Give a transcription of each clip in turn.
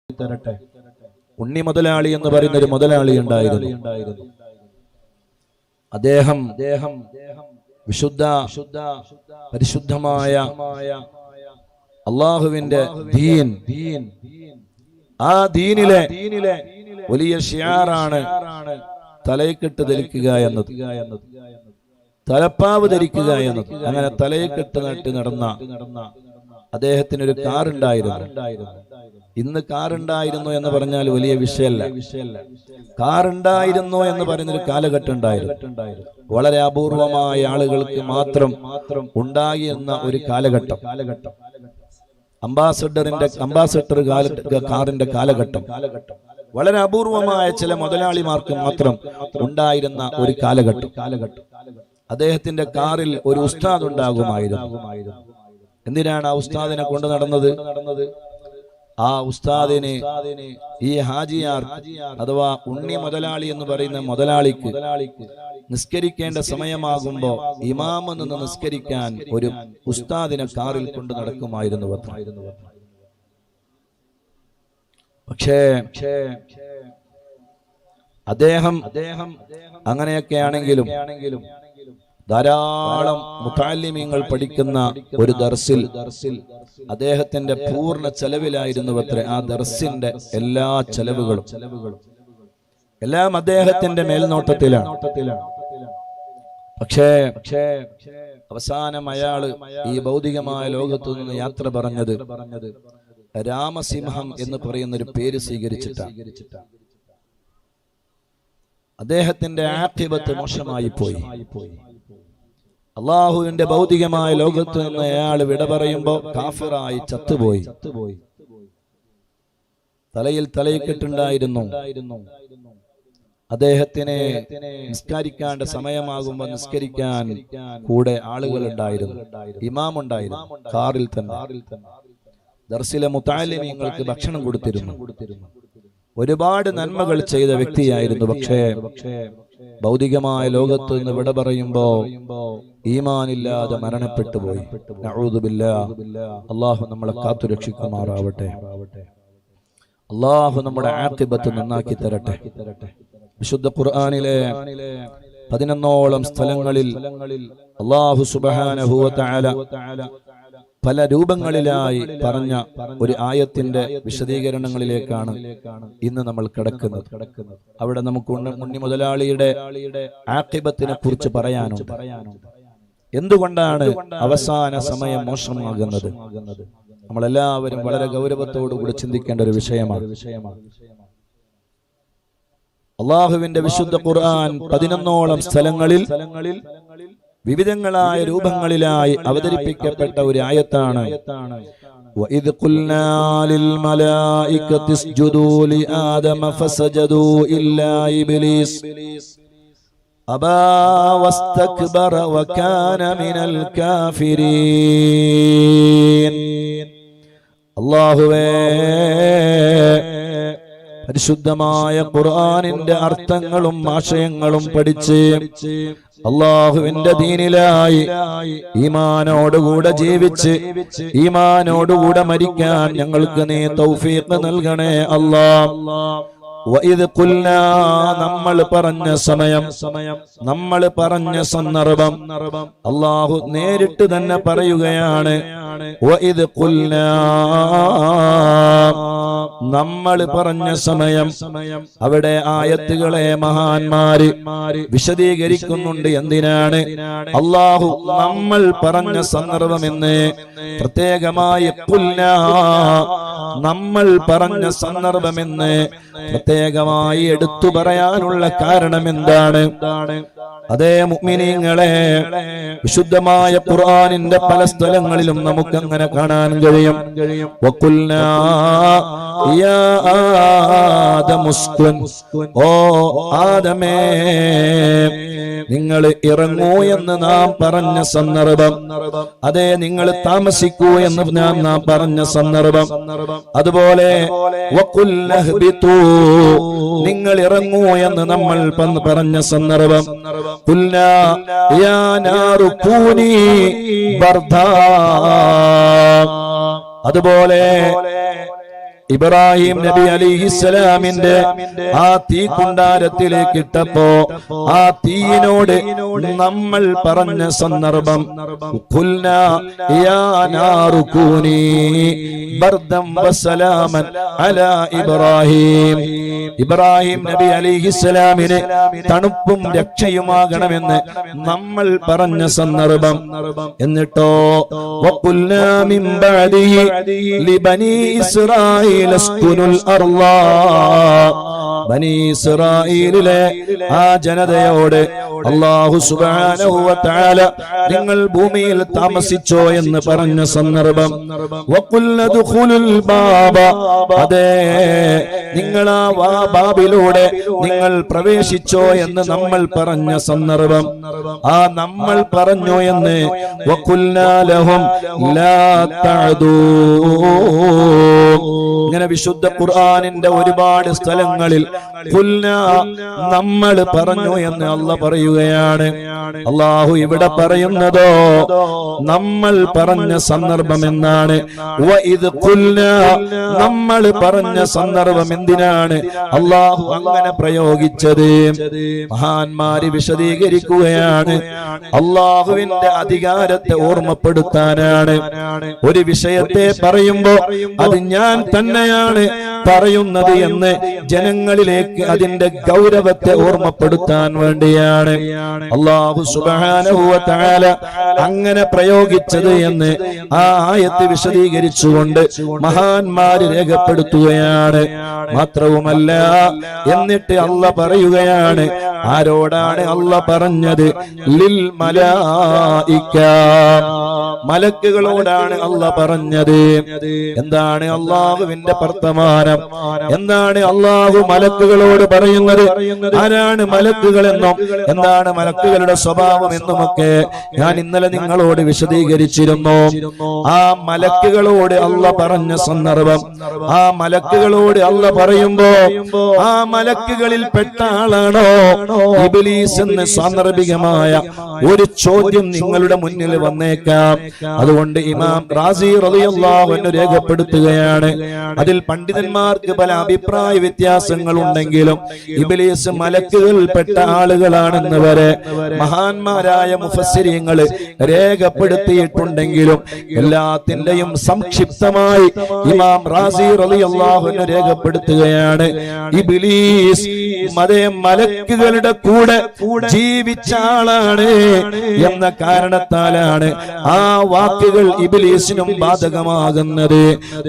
തരട്ടെ. ഉണ്ണി മുതലാളി എന്ന് പറയുന്ന ഒരു മുതലാളി ഉണ്ടായിരുന്നു. അദ്ദേഹം പരിശുദ്ധമായ അള്ളാഹുവിന്റെ ദീൻ, ആ ദീനിലെ വലിയ ഷിയാറാണ് തലയ്ക്കെട്ട് ധരിക്കുക എന്നത്, തലപ്പാവ് ധരിക്കുക എന്നത്. അങ്ങനെ തലയ്ക്കെട്ട് നട്ട് നടന്ന അദ്ദേഹത്തിനൊരു കാറുണ്ടായിരുന്നു. ഇന്ന് കാറുണ്ടായിരുന്നു എന്ന് പറഞ്ഞാൽ വലിയ വിഷയമല്ല. കാറുണ്ടായിരുന്നു എന്ന് പറയുന്നൊരു കാലഘട്ടം ഉണ്ടായിരുന്നു. വളരെ അപൂർവമായ ആളുകൾക്ക് മാത്രം ഉണ്ടായിരുന്ന ഒരു കാലഘട്ടം. അംബാസഡർ കാറിന്റെ കാലഘട്ടം വളരെ അപൂർവമായ ചില മുതലാളിമാർക്ക് മാത്രം ഉണ്ടായിരുന്ന ഒരു കാലഘട്ടം. അദ്ദേഹത്തിന്റെ കാറിൽ ഒരു ഉസ്താദ് ഉണ്ടാകുമായിരുന്നു. എന്തിനാണ് ആ ഉസ്താദിനെ കൊണ്ടു നടന്നത്? ആ ഉസ്താദിന് ഈ ഹാജിയാർ അഥവാ ഉണ്ണി മുതലാളി എന്ന് പറയുന്ന മുതലാളിക്ക് നിസ്കരിക്കേണ്ട സമയമാകുമ്പോ ഇമാമ് നിന്ന് നിസ്കരിക്കാൻ ഒരു ഉസ്താദിനെ കാറിൽ കൊണ്ടു നടക്കുമായിരുന്നു. പക്ഷേ അദ്ദേഹം അങ്ങനെയൊക്കെയാണെങ്കിലും ധാരാളം മുതഅല്ലിമീങ്ങൾ പഠിക്കുന്ന ഒരു ദർസിൽ അദ്ദേഹത്തിന്റെ പൂർണ്ണ ചെലവിലായിരുന്നു അത്രേ ആ ദർസിന്റെ എല്ലാ ചെലവുകളും എല്ലാം അദ്ദേഹത്തിന്റെ മേൽനോട്ടത്തിലാണ്. പക്ഷേ അവസാനം അയാള് ഈ ഭൗതികമായ ലോകത്തു നിന്ന് യാത്ര പറഞ്ഞത് രാമസിംഹം എന്ന് പറയുന്ന ഒരു പേര് സ്വീകരിച്ചിട്ടാണ്. അദ്ദേഹത്തിന്റെ ആഖിബത്ത് മോശമായി പോയി. അള്ളാഹുവിന്റെ ഭൗതികമായ ലോകത്ത് നിന്ന് അയാൾ വിട പറയുമ്പോ കാഫിറായി ചത്തുപോയി. തലയിൽ തലയിക്കെട്ടുണ്ടായിരുന്നു. അദ്ദേഹത്തിനെ നിസ്കരിക്കേണ്ട സമയമാകുമ്പോ നിസ്കരിക്കാൻ കൂടെ ആളുകൾ ഉണ്ടായിരുന്നു, ഇമാമുണ്ടായിരുന്നു. കാറിൽ തന്നെ ദർസിലെ മുതഅല്ലിമീങ്ങൾക്ക് ഭക്ഷണം കൊടുത്തിരുന്നു. ഒരുപാട് നന്മകൾ ചെയ്ത വ്യക്തിയായിരുന്നു. പക്ഷേ ഭൗതികമായ ലോകത്ത് നിന്ന് വിട പറയുമ്പോ ഈമാനില്ലാതെ മരണപ്പെട്ടു പോയി. നഊദു ബില്ലാഹ്. അല്ലാഹു നമ്മളെ കാത്തു രക്ഷിക്കുമാറാവട്ടെ. അല്ലാഹു നമ്മുടെ ആഖിബത്ത് നന്നാക്കി തരട്ടെ. വിശുദ്ധ ഖുർആനിലെ 11ഓളം സ്ഥലങ്ങളിൽ അല്ലാഹു സുബ്ഹാനഹു വ തആല പല രൂപങ്ങളിലായി പറഞ്ഞ ഒരു ആയത്തിന്റെ വിശദീകരണങ്ങളിലേക്കാണ് ഇന്ന് നമ്മൾ കിടക്കുന്നത്. അവിടെ നമുക്ക് ഉണ്ണി മുതലാളിയുടെ ആഖിബത്തിനെ കുറിച്ച് പറയാനുണ്ട്. എന്തുകൊണ്ടാണ് അവസാന സമയം മോശമാകുന്നത്? നമ്മളെല്ലാവരും വളരെ ഗൗരവത്തോടുകൂടി ചിന്തിക്കേണ്ട ഒരു വിഷയമാണ്. അള്ളാഹുവിന്റെ വിശുദ്ധ ഖുർആൻ 11ഓളം സ്ഥലങ്ങളിൽ വിവിധങ്ങളായ രൂപങ്ങളിലായി അവതരിപ്പിക്കപ്പെട്ട ഒരു ആയത്താണ്. وَإِذْ قُلْنَا لِلْمَلَائِكَةِ اسْجُدُوا لِآدَمَ فَسَجَدُوا إِلَّا إِبْلِيسَ أَبَى وَاسْتَكْبَرَ وَكَانَ مِنَ الْكَافِرِينَ. അല്ലാഹുവേ, പരിശുദ്ധമായ ഖുർആനിന്റെ അർത്ഥങ്ങളും ആശയങ്ങളും പഠിച്ച് അള്ളാഹുവിന്റെ ദീനിലായി ഈമാനോടുകൂടെ ജീവിച്ച് ഈമാനോടുകൂടെ മരിക്കാൻ ഞങ്ങൾക്ക് നീ തൗഫീഖ് നൽകണേ അല്ലാഹ്. വഇദ് ഖുൽനാ, നമ്മൾ പറഞ്ഞ സമയം, നമ്മൾ പറഞ്ഞ സന്ദർഭം അല്ലാഹു നേരിട്ട് തന്നെ പറയുകയാണ്. വഇദ് ഖുൽനാ, നമ്മൾ പറഞ്ഞ സമയം. അവിടെ ആയത്തുകളെ മഹാന്മാര് വിശദീകരിക്കുന്നുണ്ട്. എന്തിനാണ് അല്ലാഹു നമ്മൾ പറഞ്ഞ സന്ദർഭമെന്ന് പ്രത്യേകമായി ഖുൽനാ, നമ്മൾ പറഞ്ഞ സന്ദർഭമെന്ന് പ്രത്യേകമായി എടുത്തു പറയാനുള്ള കാരണം എന്താണ്? അതേ മുഅ്മിനീങ്ങളെ, വിശുദ്ധമായ ഖുർആനിന്റെ പല സ്ഥലങ്ങളിലും നമുക്ക് അങ്ങനെ കാണാൻ കഴിയും. വഖുൽനാ യാ ആദമുസ്കുൻ, ഓ ആദമേ നിങ്ങൾ ഇറങ്ങൂ എന്ന് നാം പറഞ്ഞ സന്ദർഭം. അതേ, നിങ്ങൾ താമസിക്കൂ എന്ന് നാം പറഞ്ഞ സന്ദർഭം. അതുപോലെ വഖുൽനഹ്ബിതു, നിങ്ങൾ ഇറങ്ങൂ എന്ന് നമ്മൾ പറഞ്ഞ സന്ദർഭം. ഖുൽനാ യാ നാറു കൂനി ബർദാ. അതുപോലെ ഇബ്രാഹിം നബി അലൈഹിസ്സലാമിന്റെ ആ തീക്കുണ്ടാരത്തിലേക്ക് ഇട്ടപ്പോ ആ തീയിനോട് നമ്മൾ പറഞ്ഞ സന്ദർഭം ഖുൽനാ യാ നാറു കൂനി ബർദം വസലാമൻ അലാ ഇബ്രാഹിം. ഇബ്രാഹിം നബി അലൈഹിസ്സലാമിന് തണുപ്പും രക്ഷയുമാകണമെന്ന് നമ്മൾ പറഞ്ഞ സന്ദർഭം. എന്നിട്ടോ വഖുൽനാ മിൻ ബഅദിഹി ലിബനി ഇസ്രായീൽ ബനി ഇസ്രായീലിലെ ആ ജനതയോട് അല്ലാഹു സുബ്ഹാനഹു വ തആല നിങ്ങൾ ഭൂമിയിൽ താമസിച്ചോ എന്ന് പറഞ്ഞ സന്ദർഭം. വഖുൽനാ ദുഖുലുൽ ബാബ, അതെ നിങ്ങൾ ആ ബാബിലൂടെ നിങ്ങൾ പ്രവേശിച്ചോ എന്ന് നമ്മൾ പറഞ്ഞ സന്ദർഭം. ആ നമ്മൾ പറഞ്ഞു എന്ന് വഖുൽനാ ലഹും ലാ തഅദൂ. ഇങ്ങനെ വിശുദ്ധ ഖുർആനിന്റെ ഒരുപാട് സ്ഥലങ്ങളിൽ ഖുൽനാ നമ്മൾ പറഞ്ഞു എന്ന് അല്ലാഹ് പറയുകയാണ്. അല്ലാഹു ഇവിടെ പറയുന്നതോ നമ്മൾ പറഞ്ഞ സന്ദർഭം എന്നാണ്. വഇദ് ഖുൽനാ, നമ്മൾ പറഞ്ഞ സന്ദർഭം എന്തിനാണ് അല്ലാഹു അങ്ങനെ പ്രയോഗിച്ചത്? മഹാന്മാര് വിശദീകരിക്കുകയാണ്. അല്ലാഹുവിന്റെ അധികാരത്തെ ഓർമ്മപ്പെടുത്താനാണ്. ഒരു വിഷയത്തെ പറയുമ്പോ അത് ഞാൻ തന്നെയാണ് പറയുന്നത് എന്ന് ജനങ്ങളിലേക്ക് അതിന്റെ ഗൗരവത്തെ ഓർമ്മപ്പെടുത്താൻ വേണ്ടിയാണ് അല്ലാഹു സുബ്ഹാനഹു വ തആല അങ്ങനെ പ്രയോഗിച്ചത് എന്ന് ആ ആയത്ത് വിശദീകരിച്ചുകൊണ്ട് മഹാന്മാര് രേഖപ്പെടുത്തുകയാണ്. മാത്രവുമല്ല, എന്നിട്ട് അല്ലാഹ് പറയുകയാണ്. ആരോടാണ് അല്ലാഹ് പറഞ്ഞത്? ലിൽ മലായിക, മലക്കുകളോടാണ് അല്ലാഹ് പറഞ്ഞത്. എന്താണ് അല്ലാഹുവിന്റെ വർത്തമാനം? എന്താണ് അല്ലാഹു മലക്കുകളോട് പറയുന്നത്? ആരാണ് മലക്കുകൾ എന്നും എന്താണ് മലക്കുകളുടെ സ്വഭാവം എന്നുമൊക്കെ ഞാൻ ഇന്നലെ നിങ്ങളോട് വിശദീകരിച്ചിരുന്നു. ആ മലക്കുകളോട് അല്ലാഹ് പറഞ്ഞ സന്ദർഭം, ആ മലക്കുകളോട് അല്ലാഹ് പറയുമ്പോ ആ മലക്കുകളിൽ പെട്ട ആളാണോ ഇബ്ലീസ് എന്ന് സാന്ദർഭികമായ ഒരു ചോദ്യം നിങ്ങളുടെ മുന്നിൽ വന്നേക്കാം. അതുകൊണ്ട് ഇമാം റാസി റളിയല്ലാഹു അൻഹു രേഖപ്പെടുത്തുകയാണ്. അതിൽ പണ്ഡിതന്മാർക്ക് പല അഭിപ്രായ വ്യത്യാസങ്ങൾ ഉണ്ടെങ്കിലും ഇബ്ലീസ് മലക്കുകളിൽപ്പെട്ട ആളുകളാണെന്ന് വരെ മഹാന്മാരായ മുഫസ്സിരീങ്ങൾ രേഖപ്പെടുത്തിയിട്ടുണ്ടെങ്കിലും എല്ലാത്തിന്റെയും സംക്ഷിപ്തമായി ഇമാം റാസി റളിയല്ലാഹു അൻഹു രേഖപ്പെടുത്തുകയാണ്. ഇബ്ലീസ് മലക്കുകളുടെ കൂടെ ജീവിച്ച ആളാണ് എന്ന കാരണത്താലാണ് ആ വാക്കുകൾ ഇബ്ലീസിനും ബാധകമാകുന്നത്.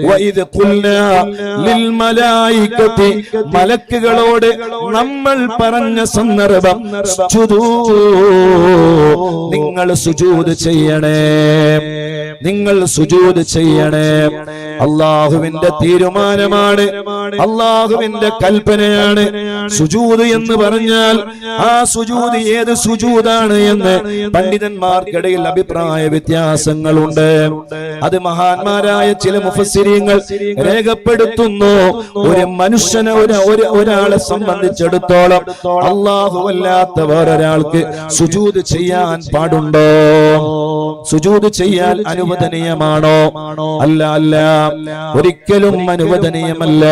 വഇദ് ഖുൽനാ ലിൽ മലായികതി, മലക്കുകളോട് നമ്മൾ പറഞ്ഞ സന്ദർഭം സുജൂദ്, നിങ്ങൾ സുജൂദ് ചെയ്യണേ, നിങ്ങൾ സുജൂദ് ചെയ്യണേ. അല്ലാഹുവിന്റെ തീരുമാനമാണ്, അല്ലാഹുവിന്റെ കൽപ്പനയാണ്. സുജൂദ് എന്ന് പറഞ്ഞാൽ ആ സുജൂദ് ഏത് സുജൂദാണ് എന്ന് പണ്ഡിതന്മാർക്കിടയിൽ അഭിപ്രായ വ്യത്യാസങ്ങളുണ്ട്. അത് മഹാന്മാരായ ചില മുഫസ്സിരീങ്ങൾ രേഖപ്പെടുത്തുന്നു. ഒരു മനുഷ്യനെ ഒരാളെ സംബന്ധിച്ചിടത്തോളം അല്ലാഹു അല്ലാത്ത വേറൊരാൾക്ക് സുജൂദ് ചെയ്യാൻ പാടുണ്ടോ? സുജൂദ് ചെയ്യാൻ അനുവദനീയമാണോ? അല്ല, അല്ല, ഒരിക്കലും അനുവദനീയമല്ല.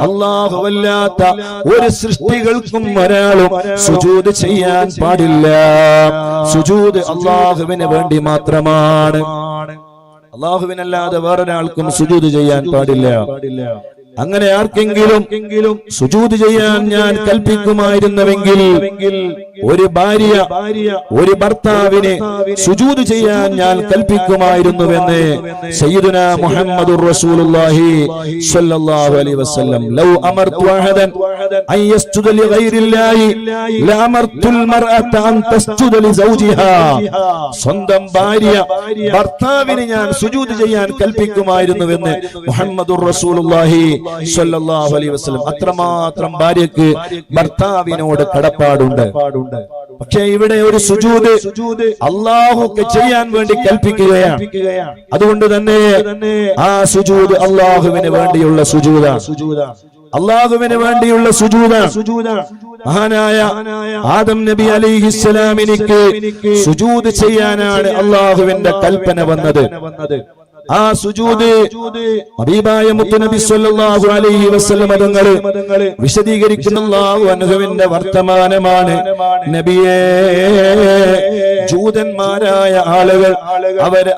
അല്ലാഹു അല്ലാത്ത ഒരു സൃഷ്ടികൾക്കും ഒരാളും സുജൂദ് ചെയ്യാൻ പാടില്ല. സുജൂദ് അല്ലാഹുവിന് വേണ്ടി മാത്രമാണ്. അല്ലാഹുവിനല്ലാതെ വേറൊരാൾക്കും സുജൂദ് ചെയ്യാൻ പാടില്ല. അങ്ങനെ ആർക്കെങ്കിലും സുജൂദ് ചെയ്യാൻ ഞാൻ കൽപ്പിക്കുമായിരുന്നുവെങ്കിൽ ഒരു ഭാര്യ ഒരു ഭർത്താവിനെ സുജൂദ് ചെയ്യാൻ ഞാൻ കൽപ്പിക്കുമായിരുന്നുവെന്ന് സയ്യിദുനാ മുഹമ്മദുർ റസൂലുള്ളാഹി സ്വല്ലല്ലാഹു അലൈഹി വസല്ലം. ലൗ അമർതു അഹദൻ അൻ യസ്ജുദ ലിഗൈരില്ലാഹി ലഅമർതുൽ മർഅത അൻ തസ്ജുദ ലിസൗജിഹാ. സ്വന്തം ഭാര്യ ഭർത്താവിനെ ഞാൻ സുജൂദ് ചെയ്യാൻ കൽപ്പിക്കുമായിരുന്നുവെന്ന് മുഹമ്മദുർ റസൂലുള്ളാഹി സ്വല്ലല്ലാഹു അലൈഹി വസല്ലം. അത്രമാത്രം ഭാര്യക്ക് ഭർത്താവിനോട് കടപ്പാടുണ്ട്. പക്ഷേ ഇവിടെ ഒരു സുജൂദ് അല്ലാഹുക്ക് ചെയ്യാൻ വേണ്ടി കൽപ്പിക്കുകയാണ്. അതുകൊണ്ട് തന്നെ ആ സുജൂദ് അല്ലാഹുവിന് വേണ്ടിയുള്ള സുജൂദാണ്. അല്ലാഹുവിന് വേണ്ടിയുള്ള സുജൂദാണ്. മഹാനായ ആദം നബി അലൈഹിസ്സലാമിനിക്ക് സുജൂദ് ചെയ്യാനാണ് അല്ലാഹുവിന്റെ കൽപ്പന വന്നത്. ആ സുജൂദ് ഹബീബായ മുത്തുനബി സല്ലല്ലാഹു അലൈഹി വസല്ലം തങ്ങൾ വിശദീകരിക്കുന്ന അല്ലാഹു അൻഹുവിന്റെ വർത്തമാനമാണ്. നബിയേ, ജൂതന്മാരായ ആളുകൾ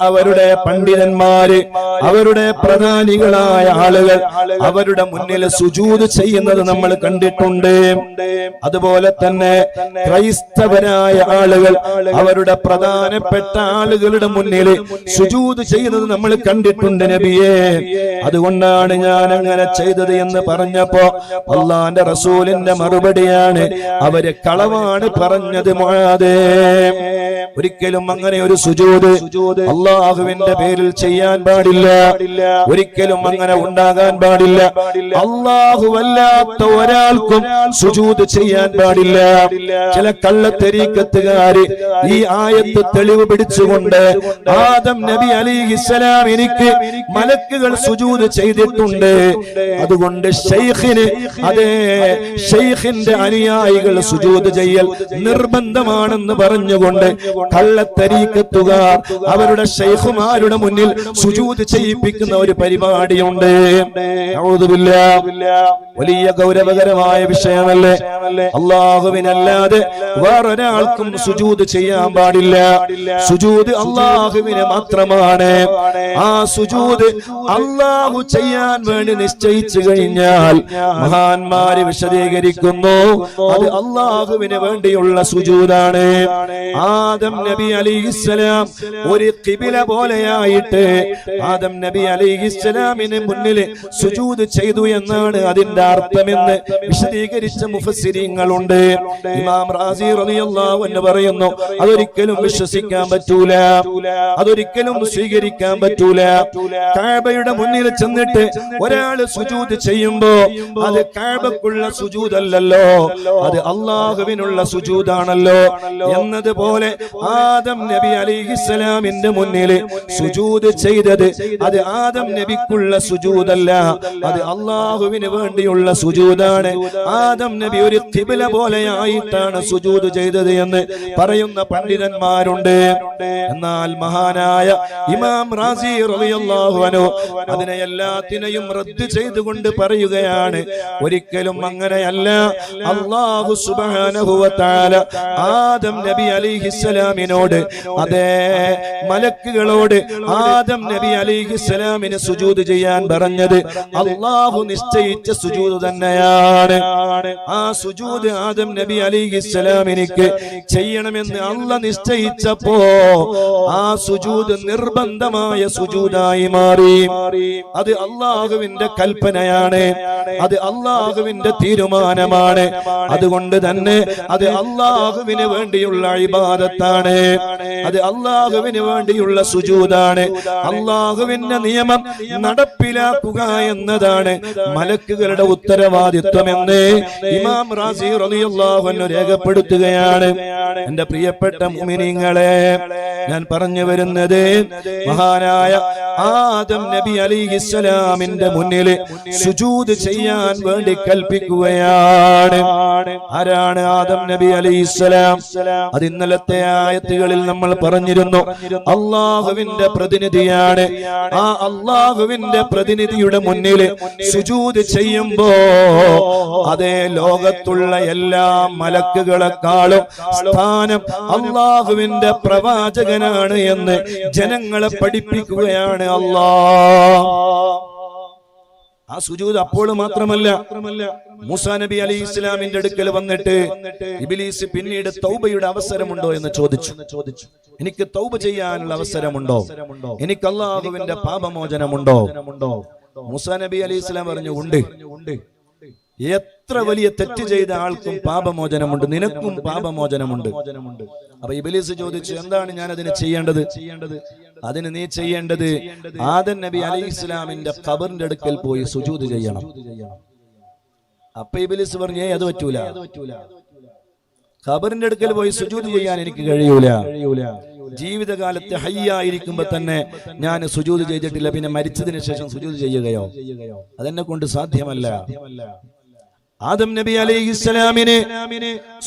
അവരുടെ പണ്ഡിതന്മാര്, അവരുടെ പ്രധാനികളായ ആളുകൾ അവരുടെ മുന്നിൽ സുജൂദ് ചെയ്യുന്നത് നമ്മൾ കണ്ടിട്ടുണ്ട്. അതുപോലെ തന്നെ ക്രൈസ്തവരായ ആളുകൾ അവരുടെ പ്രധാനപ്പെട്ട ആളുകളുടെ മുന്നിൽ സുജൂദ് ചെയ്യുന്നത് നമ്മൾ കണ്ടിട്ടുണ്ട് നബിയേ. അതുകൊണ്ടാണ് ഞാൻ അങ്ങനെ ചെയ്തത് എന്ന് പറഞ്ഞപ്പോ അല്ലാഹുവിന്റെ റസൂലിന്റെ മറുപടിയാണ്, അവര് കളവാണ് പറഞ്ഞത് മുആദേ. ഒരിക്കലും അങ്ങനെ ഒരു സുജൂദ് അല്ലാഹുവിന്റെ പേരിൽ ചെയ്യാൻ പാടില്ല, ഒരിക്കലും അങ്ങനെ ഉണ്ടാകാൻ പാടില്ല. അല്ലാഹുവല്ലാത്ത ഒരാൾക്കും സുജൂദ് ചെയ്യാൻ പാടില്ല. ചില കള്ളത്തരീക്കത്തുകാര് ഈ ആയത്ത് തെളിവ് പിടിച്ചുകൊണ്ട് ആദം നബി അലൈഹിസ്സലാം എനിക്ക് മലക്കുകൾ സുജൂദ് ചെയ്തിട്ടുണ്ട്, അതുകൊണ്ട് ശൈഖിന്, അതേ ശൈഖിന്റെ അനുയായികൾ സുജൂദ് ചെയ്യൽ നിർബന്ധമാണെന്ന് പറഞ്ഞുകൊണ്ട് കള്ളത്തരീക്കത്തുകാർ അവരുടെ ശൈഖുമാരുടെ മുന്നിൽ സുജൂദ് ചെയ്യിപ്പിക്കുന്ന ഒരു പരിപാടിയുണ്ട്. വലിയ ഗൗരവകരമായ വിഷയമല്ലേ? അല്ലാഹുവിനല്ലാതെ വേറൊരാൾക്കും സുജൂദ് ചെയ്യാൻ പാടില്ല. സുജൂദ് അല്ലാഹുവിന് മാത്രമാണ്. ആ സുജൂദ് അല്ലാഹു ചെയ്യാൻ വേണ്ടി നിശ്ചയിച്ചു കഴിഞ്ഞാൽ മഹാന്മാര് വിശദീകരിക്കുന്നു, അത് അല്ലാഹുവിന് വേണ്ടിയുള്ള സുജൂദാണ്. ആദം നബി അലൈഹിസ്സലാം ഒരു ഖിബില പോലെയായിട്ട് ആദം നബി അലൈഹിസ്സലാമിന് മുന്നിൽ സുജൂദ് ചെയ്തു എന്നാണ് അതിന്റെ അർത്ഥമെന്ന് വിശദീകരിച്ച മുഫസ്സിരീങ്ങളുണ്ട്. ഇമാം റാസി റളിയല്ലാഹു അൻഹു പറയുന്നു, അതൊരിക്കലും വിശ്വസിക്കാൻ പറ്റൂല, അതൊരിക്കലും സ്വീകരിക്കാൻ പറ്റൂല. കഅബയുടെ മുന്നിൽ ചെന്നിട്ട് ഒരാൾ സുജൂദ് ചെയ്യുമ്പോ അത് കഅബക്കുള്ള സുജൂദല്ലല്ലോ, അത് അല്ലാഹുവിനുള്ള സുജൂദാണല്ലോ. എന്നതുപോലെ ആദം നബി അലൈഹിസ്സലാമിന്റെ മുന്നിൽ സുജൂദ് ചെയ്തത് അത് ആദം നബിക്കുള്ള സുജൂദല്ല, അത് അല്ലാഹുവിന് വേണ്ടിയുള്ള സുജൂദാണ്. ആദം നബി ഒരു ഖിബല പോലെയായിട്ടാണ് സുജൂദ് ചെയ്തത് എന്ന് പറയുന്ന പണ്ഡിതന്മാരുണ്ട്. എന്നാൽ മഹാനായ ഇമാം റാസി റളിയല്ലാഹു അൻഹു അതിനെ എല്ലാത്തിനെയും റദ്ദ് ചെയ്തുകൊണ്ട് പറയുകയാണ്, ഒരിക്കലും അങ്ങനെയല്ല. അല്ലാഹു സുബ്ഹാനഹു വ തആല ആദം നബി അലൈഹിസ്സലാമിനോട്, അതേ മലക്കുകളോട് ആദം നബി അലൈഹിസ്സലാമിന് സുജൂദ് ചെയ്യാൻ പറഞ്ഞത് അല്ലാഹു നിശ്ചയിച്ച സുജൂദ് തന്നെയാണ്. ആ സുജൂദ് ആദം നബി അലൈഹിസ്സലാമിനിക്ക് ചെയ്യണമെന്ന് അല്ലാഹു നിശ്ചയിച്ചപ്പോ ആ സുജൂദ് നിർബന്ധമായ സുജൂദായി മാറി. അത് അല്ലാഹുവിന്റെ കൽപ്പനയാണ്, അത് അല്ലാഹുവിന്റെ തീരുമാനമാണ്. അതുകൊണ്ട് തന്നെ അത് അല്ലാഹുവിന് വേണ്ടിയുള്ള ഇബാദത്താണ്, അത് അല്ലാഹുവിന് വേണ്ടിയുള്ള സുജൂദാണ്. അല്ലാഹുവിന്റെ നിയമം നടപ്പിലാക്കുക എന്നതാണ് മലക്കുകളുടെ ഉത്തരവാദിത്വമെന്ന് ഇമാം റാസി റളിയല്ലാഹു അൻഹു രേഖപ്പെടുത്തുകയാണ്. എന്റെ പ്രിയപ്പെട്ട മുഅ്മിനീങ്ങളെ, ഞാൻ പറഞ്ഞു വരുന്നത് മഹാനായ ആദം നബി അലൈഹിസ്സലാമിന്റെ മുന്നിൽ സുജൂദ് ചെയ്യാൻ വേണ്ടി കൽപ്പിക്കുകയാണ്. ആരാണ് ആദം നബി അലൈഹിസ്സലാം? അത് ഇന്നലത്തെ ആയത്തുകളിൽ നമ്മൾ പറഞ്ഞിരുന്നു, അല്ലാഹുവിന്റെ പ്രതിനിധിയാണ്. ആ അല്ലാഹുവിന്റെ പ്രതിനിധിയുടെ മുന്നിൽ സുജൂദ് ചെയ്യുമ്പോ അതേ ലോകത്തുള്ള എല്ലാ മലക്കുകളെക്കാളും സ്ഥാനം അല്ലാഹുവിന്റെ പ്രവാചകനാണ് എന്ന് ജനങ്ങളെ പഠിപ്പിക്കുകയാണ് അല്ലാഹ്. ആ സുജൂദ് അപ്പോൾ മാത്രമല്ല, മൂസാ നബി അലൈഹി ഇസ്ലാമിന്റെ അടുക്കൽ വന്നിട്ട് ഇബ്ലീസ് പിന്നീട് തൗബയുടെ അവസരമുണ്ടോ എന്ന് ചോദിച്ചു. എനിക്ക് തൗബ ചെയ്യാനുള്ള അവസരമുണ്ടോ, എനിക്ക് അല്ലാഹുവിന്റെ പാപമോചനമുണ്ടോ? മൂസാ നബി അലൈഹി ഇസ്ലാം പറഞ്ഞു, ഉണ്ട്. എത്ര വലിയ തെറ്റ് ചെയ്ത ആൾക്കും പാപമോചനമുണ്ട്, നിനക്കും പാപമോചനമുണ്ട്. അപ്പൊ ഇബ്ലീസ് ചോദിച്ചു, എന്താണ് ഞാൻ അതിന് ചെയ്യേണ്ടത്? അതിന് നീ ചെയ്യേണ്ടത് ആദം നബി അലൈഹി ഇസ്ലാമിന്റെ ഖബറിന്റെ അടുക്കൽ പോയി സുജൂദ് ചെയ്യണം. അപ്പൊ ഇബ്ലീസ് പറഞ്ഞു, അത് പറ്റൂല, ഖബറിന്റെ അടുക്കൽ പോയി സുജൂദ് ചെയ്യാൻ എനിക്ക് കഴിയൂല. ജീവിതകാലത്ത് ഹയ്യായിരിക്കുമ്പോ തന്നെ ഞാൻ സുജൂദ് ചെയ്തിട്ടില്ല, പിന്നെ മരിച്ചതിന് ശേഷം സുജൂദ് ചെയ്യുകയോ? അതെന്നെ കൊണ്ട് സാധ്യമല്ല. ആദം നബി അലൈഹിസ്സലാമിന്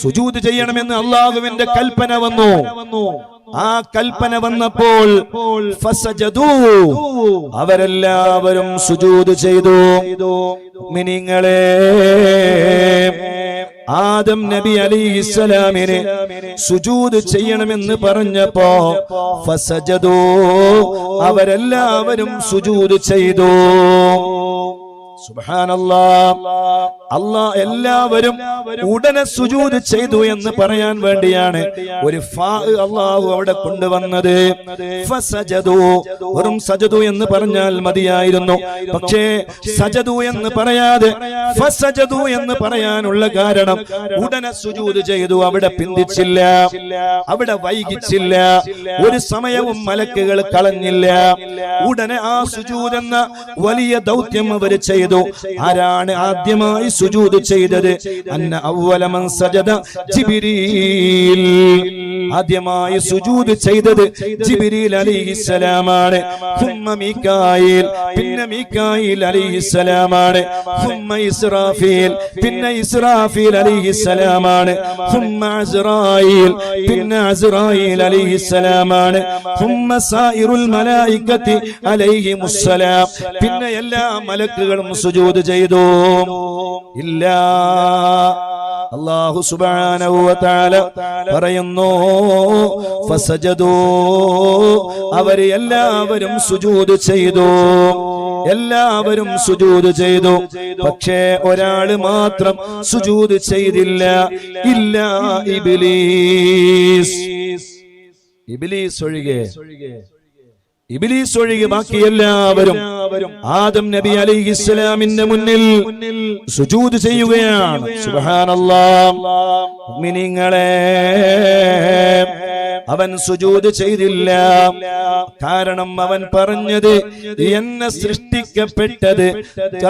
സുജൂദ് ചെയ്യണമെന്ന് അല്ലാഹുവിന്റെ കൽപ്പന വന്നു. ആ കൽപ്പന വന്നപ്പോൾ ഫസജദൂ അവരെല്ലാവരും സുജൂദ് ചെയ്തു. മുഅ്മിനീങ്ങളെ, ആദം നബി അലൈഹിസ്സലാമിനെ സുജൂദ് ചെയ്യണമെന്ന് പറഞ്ഞപ്പോ ഫസജദൂ അവരെല്ലാവരും സുജൂദ് ചെയ്തു. സുബ്ഹാനല്ലാഹ്. അല്ലാഹ് എല്ലാവരും ഉടനെ സുജൂദ് ചെയ്തു എന്ന് പറയാൻ വേണ്ടിയാണ് ഒരു ഫാ അല്ലാഹു അവിടെ കൊണ്ടുവന്നത്. ഫസജദു, വെറും സജദു എന്ന് പറഞ്ഞാൽ മതിയായിരുന്നു. പക്ഷേ സജദു എന്ന് പറയാതെ ഫസജദു എന്ന് പറയാനുള്ള കാരണം ഉടനെ സുജൂദ് ചെയ്തു. അവിടെ പിന്തിച്ചില്ല, അവിടെ വൈകിച്ചില്ല, ഒരു സമയവും മലക്കുകൾ കളഞ്ഞില്ല. ഉടനെ ആ സുജൂദ് എന്ന വലിയ ദൗത്യം അവർ ചെയ്തു. ആരാണ് ആദ്യമായി സുജൂദ് ചെയ്തത്? അന്ന അവ്വല മൻ സജദ ജിബ്രീൽ. ആദ്യമായി സുജൂദ് ചെയ്തത് ജിബ്രീൽ അലൈഹിസ്സലാമാണ്. സുമ്മ മീകായിൽ, പിന്നെ മീകായിൽ അലൈഹിസ്സലാമാണ്. സുമ്മ ഇസ്രാഫീൽ, പിന്നെ ഇസ്രാഫീൽ അലൈഹിസ്സലാമാണ്. സുമ്മ അസ്റായീൽ, പിന്നെ അസ്റായീൽ അലൈഹിസ്സലാമാണ്. സുമ്മ സായിറുൽ മലായികത്തി അലൈഹിമുസ്സലാം, പിന്നെ എല്ലാ മലക്കുകളും സുജൂദ് ചെയ്തു. ഇല്ല, അല്ലാഹു സുബ്ഹാനഹു വ തആല പറയുന്നു ഫസജദൂ അവര് എല്ലാവരും സുജൂദ് ചെയ്തു. എല്ലാവരും സുജൂദ് ചെയ്തു. പക്ഷേ ഒരാള് മാത്രം സുജൂദ് ചെയ്തില്ല. ഇല്ല ഇബ്ലീസ്. ഇബ്ലീസ് ഒഴികെ, ഇബ്ലീസ് ഒഴികെ ബാക്കി എല്ലാവരും ആദം നബി അലൈഹിസ്സലാമിന്റെ മുന്നിൽ സുജൂദ് ചെയ്യുകയാണ്. സുബ്ഹാനല്ലാഹ്. മുഅ്മിനീങ്ങളെ, അവൻ സുജൂദ് ചെയ്തില്ല. കാരണം അവൻ പറഞ്ഞത് എന്നെ സൃഷ്ടിക്കപ്പെട്ടത്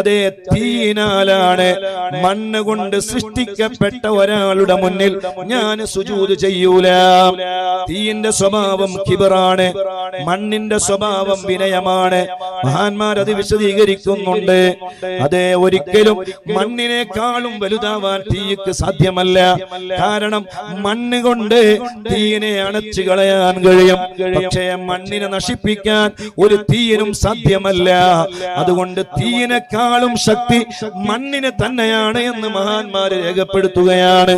അതേ തീയിനാലാണ്. മണ്ണ് കൊണ്ട് സൃഷ്ടിക്കപ്പെട്ട ഒരാളുടെ മുന്നിൽ ഞാൻ സുജൂദ് ചെയ്യൂല. തീയിന്റെ സ്വഭാവം കിബറാണ്, മണ്ണിന്റെ സ്വഭാവം വിനയമാണ്. മഹാന്മാർ അത് വിശദീകരിക്കുന്നുണ്ട്. അതെ, ഒരിക്കലും മണ്ണിനേക്കാളും വലുതാവാൻ തീയ്ക്ക് സാധ്യമല്ല. കാരണം മണ്ണ് കൊണ്ട് തീയിനെ അണച്ചു കളയാൻ കഴിയും, പക്ഷേ മണ്ണിനെ നശിപ്പിക്കാൻ ഒരു തീയിനും സാധ്യമല്ല. അതുകൊണ്ട് തീയിനേക്കാളും ശക്തി മണ്ണിന് തന്നെയാണ് എന്ന് മഹാന്മാര് രേഖപ്പെടുത്തുകയാണ്.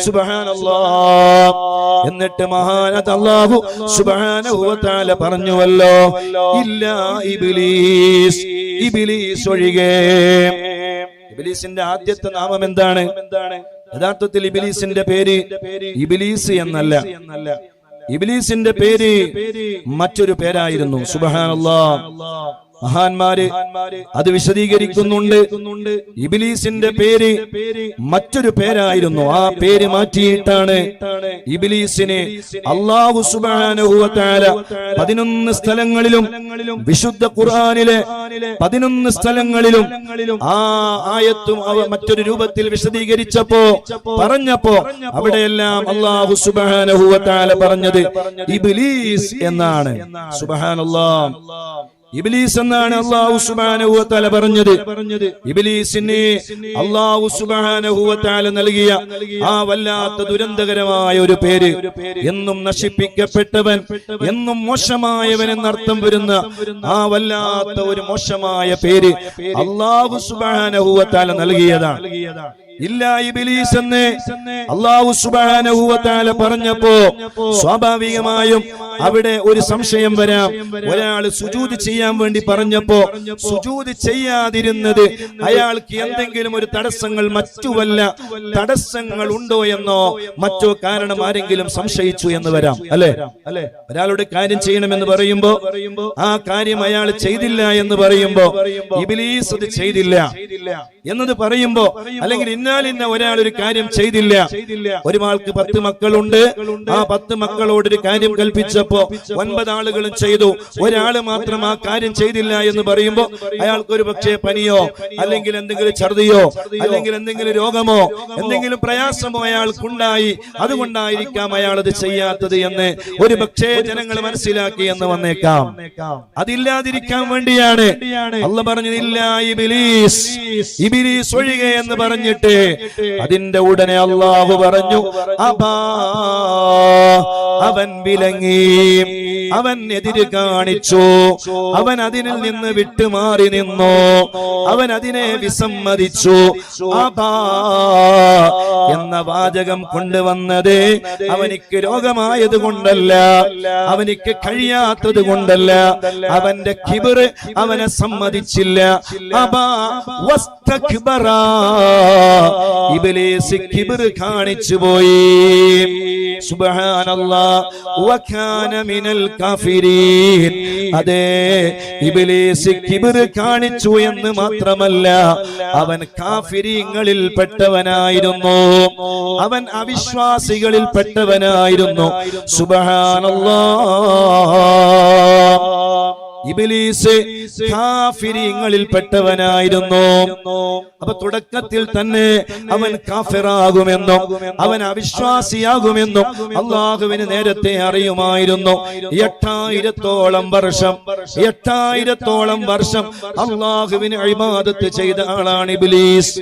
സുബ്ഹാനല്ലാഹ്. എന്നിട്ട് മഹാനത് അല്ലാഹു സുബ്ഹാനഹു വ തആല പറഞ്ഞുവല്ലോ, ഇല്ല ഇബ്ലീസ്, ഇബ്ലീസ് ഒഴികെ. ഇബ്ലീസിന്റെ ആദ്യത്തെ നാമം എന്താണ്? യഥാർത്ഥത്തിൽ ഇബ്ലീസിന്റെ പേര് ഇബ്ലീസ് എന്നല്ല. ഇബ്ലീസിന്റെ പേര് മറ്റൊരു പേരായിരുന്നു. സുബ്ഹാനല്ലാഹ്. മഹാന്മാര് അത് വിശദീകരിക്കുന്നുണ്ട്. ഇബ്ലീസിന്റെ പേര് മറ്റൊരു പേരായിരുന്നു. ആ പേര് മാറ്റിയിട്ടാണ് ഇബ്ലീസിനെ അല്ലാഹു സുബ്ഹാനഹു വ തആല 11 സ്ഥലങ്ങളിലും വിശുദ്ധ ഖുർആനിലെ 11 സ്ഥലങ്ങളിലും ആ ആയത്തും മറ്റൊരു രൂപത്തിൽ വിശദീകരിച്ചപ്പോ പറഞ്ഞപ്പോ അവിടെയെല്ലാം അല്ലാഹു സുബ്ഹാനഹു വ തആല പറഞ്ഞത് ഇബ്ലീസ് എന്നാണ്. സുബ്ഹാനല്ലാഹ്. ഇബ്ലീസ് എന്നാണ് അല്ലാഹു സുബ്ഹാനഹു വ തആല പറഞ്ഞത്. ഇബ്ലീസിനെ അല്ലാഹു സുബ്ഹാനഹു വ തആല നൽകിയ ആ വല്ലാത്ത ദുരന്തകരമായ ഒരു പേര്, എന്നും നശിപ്പിക്കപ്പെട്ടവൻ, എന്നും മോശമായവൻ എന്നർത്ഥം വരുന്ന ആ വല്ലാത്ത ഒരു മോശമായ പേര് അല്ലാഹു സുബ്ഹാനഹു വ തആല നൽകിയതാണ്. ഇല്ല ഇബ്ലീസ് എന്ന് അല്ലാഹു സുബ്ഹാനഹു വ തആല പറഞ്ഞപ്പോ സ്വാഭാവികമായും അവിടെ ഒരു സംശയം വരാം. ഒരാൾ സുജൂദ് ചെയ്യാൻ വേണ്ടി പറഞ്ഞപ്പോ സുജൂദ് ചെയ്യാതിരുന്നത് അയാൾക്ക് എന്തെങ്കിലും ഒരു തടസ്സങ്ങൾ, മറ്റു വല്ല തടസ്സങ്ങൾ ഉണ്ടോ എന്നോ മറ്റോ കാരണം ആരെങ്കിലും സംശയിച്ചു എന്ന് വരാം. അല്ലെ? ഒരാളുടെ കാര്യം ചെയ്യണമെന്ന് പറയുമ്പോ ആ കാര്യം അയാൾ ചെയ്തില്ല എന്ന് പറയുമ്പോ ഇബ്ലീസ് അത് ചെയ്തില്ല എന്നത് പറയുമ്പോ, അല്ലെങ്കിൽ ഇന്ന ഒരാൾ ഒരു കാര്യം ചെയ്തില്ല. ഒരാൾക്ക് 10 മക്കളുണ്ട്. ആ 10 മക്കളോട് ഒരു കാര്യം കൽപ്പിച്ചപ്പോ 9 ആളുകളും ചെയ്തു, ഒരാള് മാത്രം ആ കാര്യം ചെയ്തില്ല എന്ന് പറയുമ്പോ അയാൾക്ക് ഒരു പക്ഷേ പനിയോ അല്ലെങ്കിൽ എന്തെങ്കിലും ഛർദിയോ അല്ലെങ്കിൽ എന്തെങ്കിലും രോഗമോ എന്തെങ്കിലും പ്രയാസമോ അയാൾക്കുണ്ടായി, അതുകൊണ്ടായിരിക്കാം അയാൾ അത് ചെയ്യാത്തത് എന്ന് ഒരു പക്ഷേ ജനങ്ങൾ മനസ്സിലാക്കി എന്ന് വന്നേക്കാം. അതില്ലാതിരിക്കാൻ വേണ്ടിയാണ് അല്ലാഹു പറഞ്ഞത് ഇല്ല ഇബ്ലീസ്, ഇബ്ലീസ് ഒഴികെ എന്ന് പറഞ്ഞിട്ട് അതിന്റെ ഉടനെ അല്ലാഹു പറഞ്ഞു അബാ, അവൻ വിലങ്ങി, അവൻ എതിര് കാണിച്ചു, അവൻ അതിൽ നിന്ന് വിട്ടുമാറി നിന്നു, അവൻ അതിനെ വിസമ്മതിച്ചു. അബാ എന്ന വാചകം കൊണ്ടുവന്നത് അവനിക്ക് രോഗമായത് കൊണ്ടല്ല, അവനിക്ക് കഴിയാത്തത് കൊണ്ടല്ല, അവന്റെ കിബർ അവനെ സമ്മതിച്ചില്ല. അബാ വസ്തക്ബറ, ഇബ്ലീസ് കിബർ കാണിച്ചു പോയി. സുബ്ഹാനല്ലാഹ്, വകാന മിനൽ കാഫിരീൻ. അതെ, ഇബ്ലീസ് കിബർ കാണിച്ചു എന്ന് മാത്രമല്ല, അവൻ കാഫിരീങ്ങളിൽ പെട്ടവനായിരുന്നു, അവൻ അവിശ്വാസികളിൽ പെട്ടവനായിരുന്നു. സുബ്ഹാനല്ലാഹ്, ഇബ്ലീസ് കാഫിരീങ്ങളിൽ പെട്ടവനായിരുന്നു. അപ്പൊ തുടക്കത്തിൽ തന്നെ അവൻ കാഫിറാകുമെന്നും അവൻ അവിശ്വാസിയാകുമെന്നും അള്ളാഹുവിന് നേരത്തെ അറിയുമായിരുന്നു. 8000 വർഷം അള്ളാഹുവിന് ഇബാദത്ത് ചെയ്ത ആളാണ് ഇബ്ലീസ്.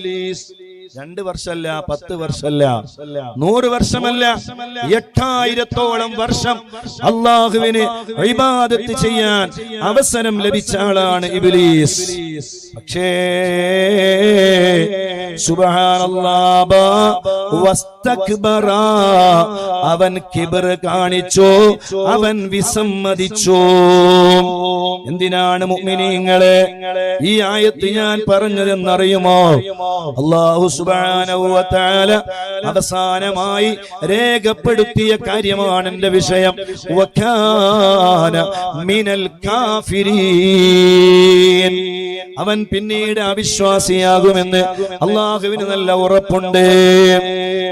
2 വർഷമല്ല, 10 വർഷമല്ല, 100 വർഷമല്ല, 8000 വർഷം അള്ളാഹുവിന് ഇബാദത്ത് ചെയ്യാൻ അവസരം ലഭിച്ച ആളാണ് ഇബ്ലീസ്. പക്ഷേ സുബ്ഹാനല്ലാഹ്, വസ്തക്ബറ, അവൻ കിബർ കാണിച്ചു, അവൻ വിസമ്മതിച്ചു. എന്തിനാണ് മുഅ്മിനീങ്ങളെ ഈ ആയത്ത് ഞാൻ പറഞ്ഞതെന്നറിയുമോ? അല്ലാഹു സുബ്ഹാനഹു വ തആല അവസാനമായി രേഖപ്പെടുത്തിയ കാര്യമാണ് എന്റെ വിഷയം. വകാന മിനൽ കാഫിരീൻ, അവൻ പിന്നീട് അവിശ്വാസിയാകുമെന്ന് അള്ളാഹുവിന് നല്ല ഉറപ്പുണ്ട്.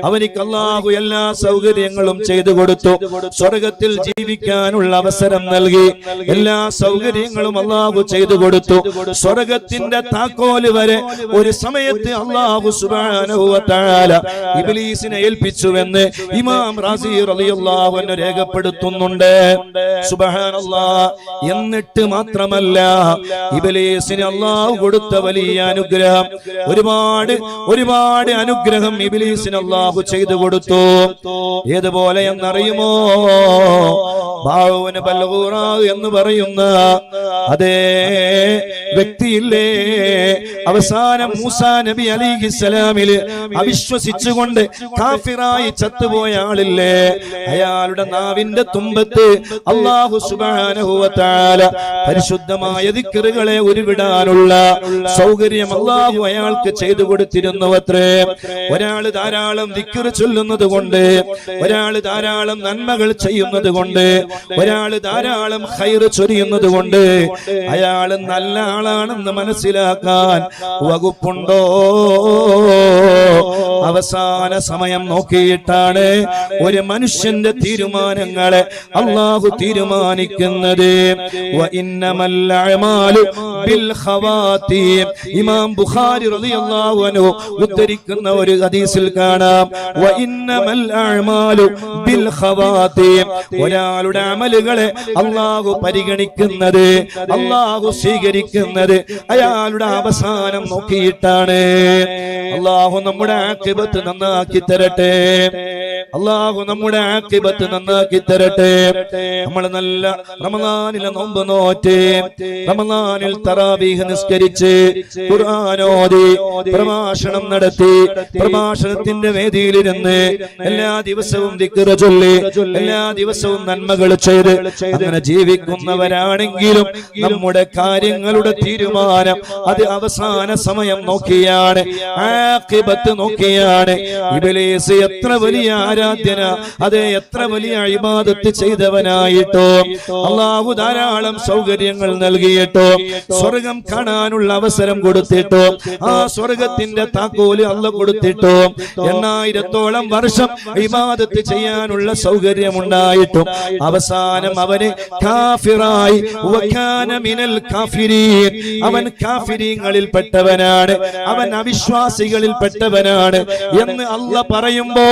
അവനിക്ക് അള്ളാഹു എല്ലാ സൗകര്യങ്ങളും ചെയ്തു കൊടുത്തു, സ്വർഗത്തിൽ ജീവിക്കാനുള്ള അവസരം നൽകി, എല്ലാ സൗകര്യങ്ങളും അള്ളാഹു ചെയ്തു കൊടുത്തു. സ്വർഗത്തിന്റെ താക്കോല് വരെ ഒരു സമയത്ത് അള്ളാഹു സുബ്ഹാനഹു വ തആല ഇബ്ലീസിനെ ഏൽപ്പിച്ചുവെന്ന് ഇമാം റാസി റളിയല്ലാഹു അൻഹു രേഖപ്പെടുത്തുന്നുണ്ട്. സുബ്ഹാനല്ലാഹ്, എന്നിട്ട് മാത്രമല്ല, ഇബ്ലീസിന് അള്ളാഹു കൊടുത്ത വലിയ അനുഗ്രഹം, ഒരുപാട് അനുഗ്രഹം ഇബ്ലീസിന് അള്ളാഹു ചെയ്തു കൊടുത്തു. ഏതുപോലെ എന്നറിയുമോ? ബാവുന ബൽഗൂറ എന്ന് പറയുന്ന അതേ വ്യക്തിയില്ലേ, അവസാനം മൂസാ നബി അലൈഹിസ്സലാമില് അവിശ്വസിച്ചുകൊണ്ട് കാഫിറായി ചത്തുപോയ ആളില്ലേ, അയാളുടെ നാവിന്റെ തുമ്പത്ത് അല്ലാഹു സുബ്ഹാനഹു വ തആല പരിശുദ്ധമായ ദിക്റുകളെ ഉരുവിടാനുള്ള സൗകര്യം അല്ലാഹു അയാൾക്ക് ചെയ്തു കൊടുത്തിരുന്നുവത്രേ. ഒരാൾ ധാരാളം ദിക്ർ ചൊല്ലുന്നത് കൊണ്ട്, ഒരാൾ ധാരാളം നന്മകൾ ചെയ്യുന്നത് കൊണ്ട്, ഒരാൾ ധാരാളം ഖൈർ ചൊരിയുന്നത് കൊണ്ട് അയാൾ നല്ല ആളാണെന്ന് മനസ്സിലാക്കാൻ വകുപ്പുണ്ടോ? അവസാന സമയം നോക്കിയിട്ടാണ് ഒരു മനുഷ്യന്റെ തീരുമാനങ്ങളെ അല്ലാഹു തീരുമാനിക്കുന്നത്. വഇന്നമൽ അഅമാലു ബിൽ ഖവാതീം, ഇമാം ബുഖാരി റളിയല്ലാഹു അൻഹു ഉദ്ധരിക്കുന്ന ഒരു ഹദീസിൽ കാണാം, വഇന്നമൽ അഅമാലു ബിൽ ഖവാതീം, ഒരാളുടെ അമലുകളെ അല്ലാഹു പരിഗണിക്കുന്നത്, അല്ലാഹു സ്വീകരിക്കുന്നത് അയാളുടെ അവസാനം നോക്കിയിട്ടാണ്. അല്ലാഹു നമ്മുടെ ആഖിബത്ത് നന്നാക്കി തരട്ടെ, അല്ലാഹു നമ്മുടെ ആഖിബത്ത് നന്നാക്കി തരട്ടെ. നമ്മൾ നല്ല റമളാനിലെ നോമ്പ് നോറ്റ്, റമളാനിൽ തറാവീഹ് നിസ്കരിച്ച്, ഖുർആൻ ഓതി, പ്രഭാഷണം നടത്തി, പ്രഭാഷണത്തിന്റെ വേദിയിലിരുന്ന് എല്ലാ ദിവസവും ദിക്ർ ചൊല്ലി, എല്ലാ ദിവസവും നന്മകൾ ചെയ്ത് അങ്ങനെ ജീവിക്കുന്നവരാണെങ്കിലും നമ്മുടെ കാര്യങ്ങളുടെ തീരുമാനം അത് അവസാന സമയം നോക്കിയാണ്, ആഖിബത്ത് നോക്കിയാണ്. ഇബ്ലീസ് എത്ര വലിയ ആരാധ്യന, അതെ എത്ര വലിയ ഇബാദത്ത് ചെയ്തവനായിട്ടോ, അല്ലാഹു ധാരാളം സൗകര്യങ്ങൾ നൽകിയിട്ടോ, സ്വർഗം കാണാനുള്ള അവസരം കൊടുത്തിട്ടോ, ആ സ്വർഗത്തിന്റെ താക്കോല് അല്ലാഹു കൊടുത്തിട്ടോ, 8000 വർഷം ഇബാദത്ത് ചെയ്യാനുള്ള സൗകര്യം ഉണ്ടായിട്ടും അവസാനം അവന് കാഫിറായി, വകാന മിനൽ കാഫിരീൻ, അവൻ കാഫിരീങ്ങളിൽ പെട്ടവനാണ്, അവൻ അവിശ്വാസികളിൽ പെട്ടവനാണ് എന്ന് അല്ലാഹ് പറയുമ്പോ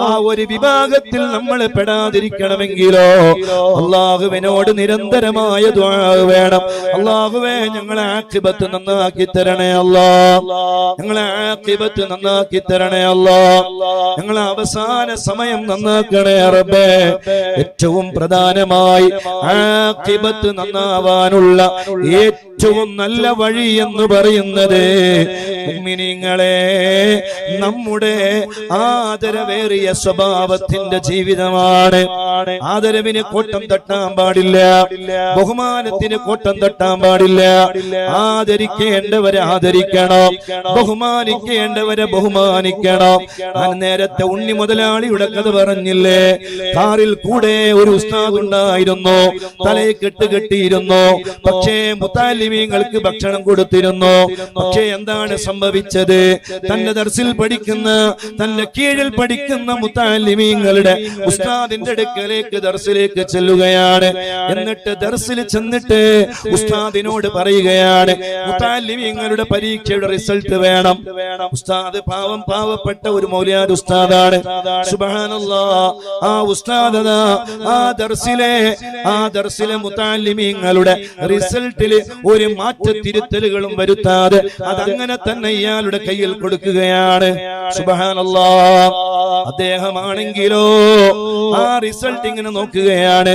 ആ ഒരു വിഭാഗത്തിൽ നമ്മൾ പെടാതിരിക്കണമെങ്കിലോ അല്ലാഹുവിനോട് നിരന്തരമായ ദുആ വേണം. അല്ലാഹുവേ ഞങ്ങളെ ആഖിബത്ത് നന്നാക്കി തരണേ അല്ലാഹ്, ഞങ്ങളെ ആഖിബത്ത് നന്നാക്കി തരണേ അല്ലാഹ്, ഞങ്ങളെ അവസാന സമയം നന്നാക്കണേ റബ്ബേ. ഏറ്റവും പ്രധാനമായി ആഖിബത്ത് നന്നാവാനുള്ള ഏറ്റവും നല്ല വഴി എന്ന് പറയുന്നത് മുഅ്മിനീങ്ങളെ നമ്മുടെ ആദരവേറിയ സ്വഭാവത്തിന്റെ ജീവിതമാണ്. ആദരവിന് കോട്ടം തട്ടാൻ പാടില്ല, ബഹുമാനത്തിന് കോട്ടം തട്ടാൻ പാടില്ല. ആദരിക്കേണ്ടവരെ ആദരിക്കണം, ബഹുമാനിക്കേണ്ടവരെ ബഹുമാനിക്കണം. ഞാൻ നേരത്തെ ഉണ്ണി മുതലാളിയുടെ കഥ പറഞ്ഞില്ലേ, കാറിൽ കൂടെ ഒരു ഉസ്താദ് ഉണ്ടായിരുന്നു, തലയെ കെട്ടിയിരുന്നു. പക്ഷേ മുത്താലിമീങ്ങൾക്ക് ഭക്ഷണം കൊടുത്തിരുന്നു. പക്ഷേ എന്താണ് സംഭവിച്ചത്? തന്റെ ദർസിൽ പഠിക്കുന്ന, തന്റെ കീഴിൽ പഠിക്കുന്ന മുത്താലിമീങ്ങളുടെ ഉസ്താദിന്റെ അടുക്കലേക്ക് ദർസിലേക്ക് ചെല്ലുകയാണ്. എന്നിട്ട് ദർസിൽ ചെന്നിട്ട് ഉസ്താദിനോട് പറയുകയാണ്, മുത്താലിമീങ്ങളുടെ പരീക്ഷയുടെ റിസൾട്ട് വേണം. ഉസ്താദ് പാവപ്പെട്ട ഒരു മൗലിയാർ ഉസ്താദാണ്. സുബ്ഹാനല്ലാഹ്, ആ ഉസ്താദ് ആ ദർസിലെ മുത്താലിമീങ്ങളുടെ റിസൾട്ടിൽ ഒരു മാറ്റത്തിരുത്തലുകളും വരുത്താതെ അതങ്ങനെ തന്നെ ഇയാളുടെ കയ്യിൽ കൊടുക്കുകയാണ്. സുബ്ഹാനല്ലാഹ്, അദ്ദേഹമാണെങ്കിലോ ആ റിസൾട്ട് ഇങ്ങനെ നോക്കുകയാണ്.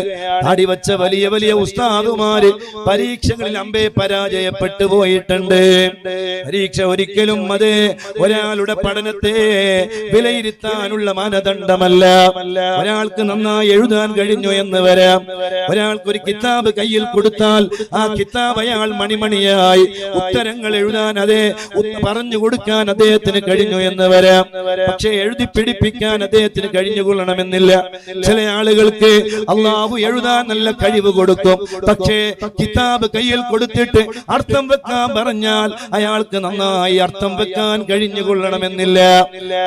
അടിവച്ച വലിയ വലിയ ഉസ്താദുമാര് പരീക്ഷകളിൽ അമ്പേ പരാജയപ്പെട്ടു പോയിട്ടുണ്ട്. പരീക്ഷ ഒരിക്കലും അത് ഒരാളുടെ പഠനത്തെ വിലയിരുത്താനുള്ള മാനദണ്ഡമല്ല. ഒരാൾക്ക് നന്നായി എഴുതാൻ കഴിഞ്ഞു എന്ന് വരാം. ഒരാൾക്ക് ഒരു കിതാബ് കയ്യിൽ കൊടുത്താൽ ആ കിതാബ് അയാൾ മണിമണിയായി ഉത്തരങ്ങൾ എഴുതാൻ പറഞ്ഞു കൊടുക്കാൻ അദ്ദേഹത്തിന് കഴിഞ്ഞു എന്ന് വരാം. പക്ഷെ എഴുതി പിടിപ്പിക്കാൻ അദ്ദേഹത്തിന് കഴിഞ്ഞുകൊള്ളണമെന്നില്ല. ചില ആളുകൾക്ക് അള്ളാഹു എഴുതാൻ നല്ല കഴിവ് കൊടുക്കും. പക്ഷേ കിതാബ് കയ്യിൽ കൊടുത്തിട്ട് അർത്ഥം വെക്കാൻ പറഞ്ഞാൽ അയാൾക്ക് നന്നായി അർത്ഥം വെക്കാൻ കഴിഞ്ഞുകൊള്ളണമെന്നില്ല.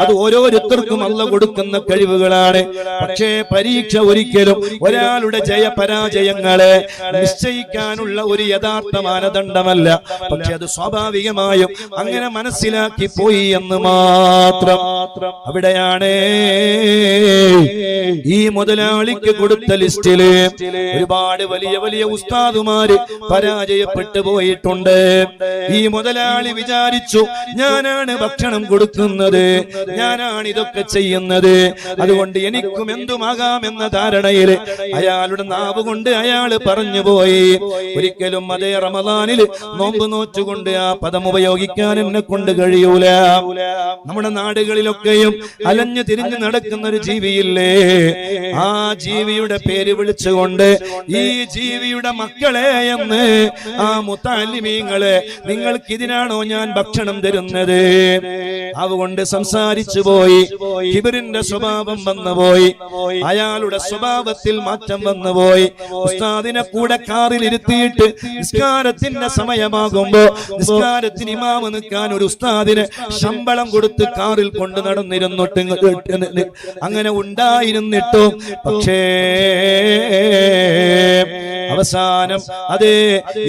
അത് ഓരോരുത്തർക്കും അള്ളാഹു കൊടുക്കുന്ന കഴിവുകളാണ്. പക്ഷേ പരീക്ഷ ഒരിക്കലും ഒരാളുടെ ജയപരാജയങ്ങളെ നിശ്ചയിക്കാനുള്ള ഒരു യഥാർത്ഥ മാനദണ്ഡമല്ല. പക്ഷെ അത് സ്വാഭാവികമായും അങ്ങനെ മനസ്സിലാക്കി പോയി എന്ന് മാത്രം. അവിടെയാണ് ഈ മുതലാളിക്ക് കൊടുത്ത ലിസ്റ്റില് ഒരുപാട് വലിയ വലിയ ഉസ്താദുമാര് പരാജയപ്പെട്ടു പോയിട്ടുണ്ട്. ഈ മുതലാളി വിചാരിച്ചു, ഞാനാണ് ഭക്ഷണം കൊടുക്കുന്നത്, ഞാനാണ് ഇതൊക്കെ ചെയ്യുന്നത്, അതുകൊണ്ട് എനിക്കും എന്തുമാകാമെന്ന ധാരണയിൽ അയാളുടെ നാവ് കൊണ്ട് അയാള് പറഞ്ഞു പോയി. ഒരിക്കലും അതേ റമദാനിൽ നോമ്പ് നോറ്റുകൊണ്ട് ആ പദം ഉപയോഗിക്കാൻ എന്നെ കൊണ്ട് കഴിയൂല. നമ്മുടെ നാടുകളിലൊക്കെയും അലഞ്ഞു തിരിഞ്ഞു നടക്കുന്ന ഒരു ജീവിയില്ലേ, ആ ജീവിയുടെ പേര് വിളിച്ചുകൊണ്ട് ഈ ജീവിയുടെ മക്കളെ എന്ന് ആ മുത്തഅല്ലിമീങ്ങളെ, നിങ്ങൾക്ക് ഇതിനാണോ ഞാൻ ഭക്ഷണം തരുന്നത്? അതുകൊണ്ട് സംസാരിച്ചു പോയി. കിബറിന്റെ സ്വഭാവം വന്നുപോയി, അയാളുടെ സ്വഭാവത്തിൽ മാറ്റം വന്നുപോയി. ഉസ്താദിനെ കൂടെ കാറിൽ ഇരുത്തിയിട്ട് നിസ്കാരത്തിന്റെ സമയമാകുമ്പോ നിസ്കാരത്തിന് ഇമാമ് നിൽക്കാൻ ഒരു ഉസ്താദിന് ശമ്പളം കൊടുത്ത് കാറിൽ കൊണ്ട് നടന്നിരുന്നിട്ട് അങ്ങനെ ഉണ്ടായിരുന്നിട്ടും പക്ഷേ അവസാനം അതേ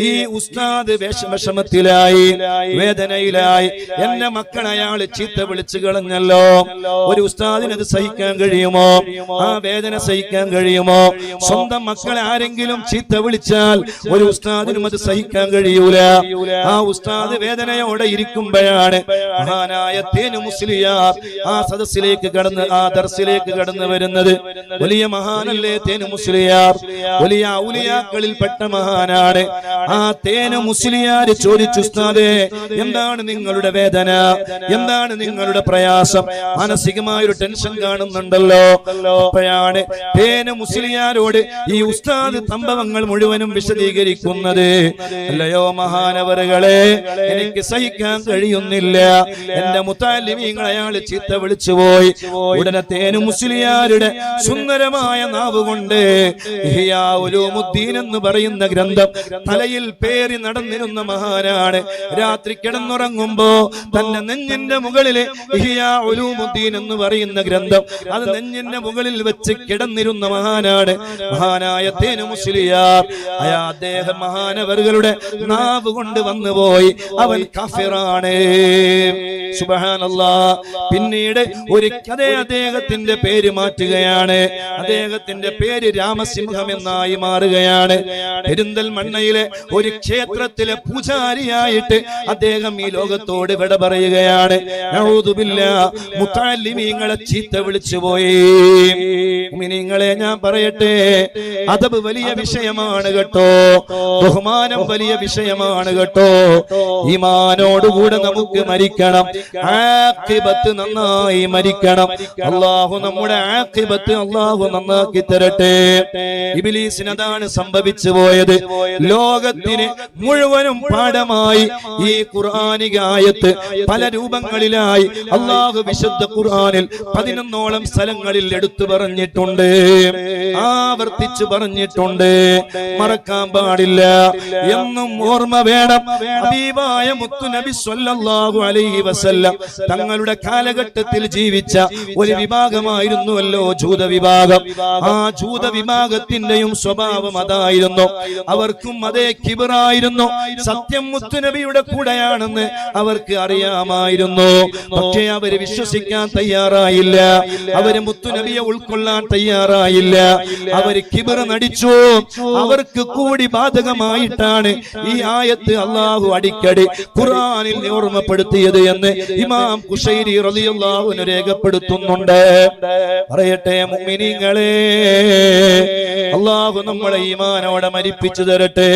ഈ ഉസ്താദ് വിഷമത്തിലായി, വേദനയിലായി. എന്റെ മക്കൾ അയാള് ചീത്ത വിളിച്ചു കളഞ്ഞല്ലോ. ഒരു ഉസ്താദിന് അത് സഹിക്കാൻ കഴിയുമോ? ആ വേദന സഹിക്കാൻ കഴിയുമോ? സ്വന്തം മക്കളെ ആരെങ്കിലും ചീത്ത വിളിച്ചാൽ ഒരു ഉസ്താദിനും അത് സഹിക്കാൻ കഴിയൂല. ആ ഉസ്താദ് വേദനയോടെ ഇരിക്കുമ്പോഴാണ് മഹാനായ തേനു മുസ്ലിയാർ ആ സദസ്സിലേക്ക് കടന്ന്, ആ ദർസിലേക്ക് കടന്നു വരുന്നത്. വലിയ മഹാനല്ലേ തേനു മുസ്ലിയാർ, വലിയ ഔലിയാക്കളിൽപ്പെട്ട മഹാനാണ്. ആ തേനു മുസ്ലിയാർ ചോദിച്ചു, ഉസ്താദേ എന്താണ് നിങ്ങളുടെ വേദന, എന്താണ് നിങ്ങളുടെ പ്രയാസം? മാനസികമായൊരു ടെൻഷൻ കാണുന്നുണ്ടല്ലോ. അപ്പോഴാണ് തേനു മുസ്ലിയാരോട് ഈ ഉസ്താദ് സംഭവങ്ങൾ മുഴുവനും വിശദീകരിക്കുന്നത്. അല്ലയോ മഹാനവറുകളെ, എനിക്ക് സഹിക്കാൻ കഴിയുന്നില്ല, എന്റെ മുത്തഅല്ലിമീങ്ങൾ അയാള് ചീത്ത വിളിച്ചുപോയി. ഉടനെ തേനു മുസ്ലിയാരുടെ സുന്ദരമായ നാവ് കൊണ്ട് ഇഹ്യാ ഉലൂമുദ്ദീൻ എന്ന് പറയുന്ന ഗ്രന്ഥം തലയിൽ പേറി നടന്നിരുന്ന മഹാനാണ്. രാത്രി കിടന്നുറങ്ങുമ്പോ തന്റെ നെഞ്ഞിന്റെ മുകളിൽ ഇഹ്യാ ഉലൂമുദ്ദീൻ എന്ന് പറയുന്ന ഗ്രന്ഥം അത് നെഞ്ഞിന്റെ മുകളിൽ വെച്ച് കിടന്നിരുന്ന മഹാനാണ് മഹാനായ തേനു മുസ്ലിയാർ. അദ്ദേഹം മഹാനവറുകളുടെ നാവ് കൊണ്ട് വന്നുപോയി അവൻ കാഫിറാണ്. സുബ്ഹാനല്ലാഹ്. പിന്നീട് ഒരു കഥ അദ്ദേഹത്തിന്റെ പേര് മാറ്റുകയാണ്. അദ്ദേഹത്തിന്റെ പേര് രാമസിംഹം എന്നായി മാറുകയാണ്. പെരിന്തൽമണ്ണയിലെ ഒരു ക്ഷേത്രത്തിലെ പൂജാരിയായിട്ട് അദ്ദേഹം ഈ ലോകത്തോട് വിട പറയുകയാണ്. നഊദു ബില്ലാഹ്. മുതഅല്ലിമീങ്ങളെ ചീത്ത വിളിച്ചു പോയി. മുഅ്മിനീങ്ങളെ ഞാൻ പറയട്ടെ, അദബ് വലിയ വിഷയമാണ് കേട്ടോ, ബഹുമാനം വലിയ വിഷയമാണ് കേട്ടോ. ഈമാനോടുകൂടെ നമുക്ക് മരിക്കണം, ആഖിബത്ത് നന്നായി മരിക്കണം. അല്ലാഹു നമ്മുടെ ആഖിബത്ത് അല്ലാഹു നന്നാക്കി തരട്ടെ. ഇബ്ലീസിന് അതാണ് സംഭവിച്ചു പോയത്. ലോകത്തിന് മുഴുവനും പാഠമായി ഈ ഖുർആനിക ആയത്ത് പല രൂപങ്ങളിലായി അല്ലാഹു വിശുദ്ധ ഖുർആനിൽ 11ഓളം സ്ഥലങ്ങളിൽ എടുത്തു പറഞ്ഞിട്ടുണ്ട്, ആവർത്തിച്ചു പറഞ്ഞിട്ടുണ്ട്. മറക്കാൻ പാടില്ല, എന്നും ഓർമ്മ വേണം. ഹബീബായ മുത്തു നബി സ്വല്ലല്ലാഹു അലൈഹി വസല്ലം തങ്ങളുടെ കാലഘട്ടത്തിൽ ജീവിച്ച ഒരു വിഭാഗമായിരുന്നുവല്ലോ ജൂത വിഭാഗം. ആ ജൂത വിഭാഗത്തിന്റെയും സ്വഭാവം അതായിരുന്നു. അവർക്കും അതേ കിബറായിരുന്നു. സത്യം മുത്തുനബിയുടെ കൂടെയാണെന്ന് അവർക്ക് അറിയാമായിരുന്നു. പക്ഷേ അവര് വിശ്വസിക്കാൻ തയ്യാറായില്ല. അവര് മുത്തുനബിയെ ഉൾക്കൊള്ളാൻ തയ്യാറായില്ല. അവര് കിബർ നടിച്ചു. അവർക്ക് കൂടി ബാധകമായിട്ടാണ് ഈ ആയത്ത് അല്ലാഹു അടിക്കടി ഖുർആനിൽ ഓർമ്മപ്പെടുത്തിയത് എന്ന് ഇമാം ഖുശൈരി റളിയല്ലാഹു അൻഹു രേഖപ്പെടുത്തുന്നുണ്ട്. പറയട്ടെ മുഅ്മിനീങ്ങളെ, അല്ലാഹു നമ്മളെ ഈമാനോടെ മരിപ്പിച്ചു തരട്ടെ.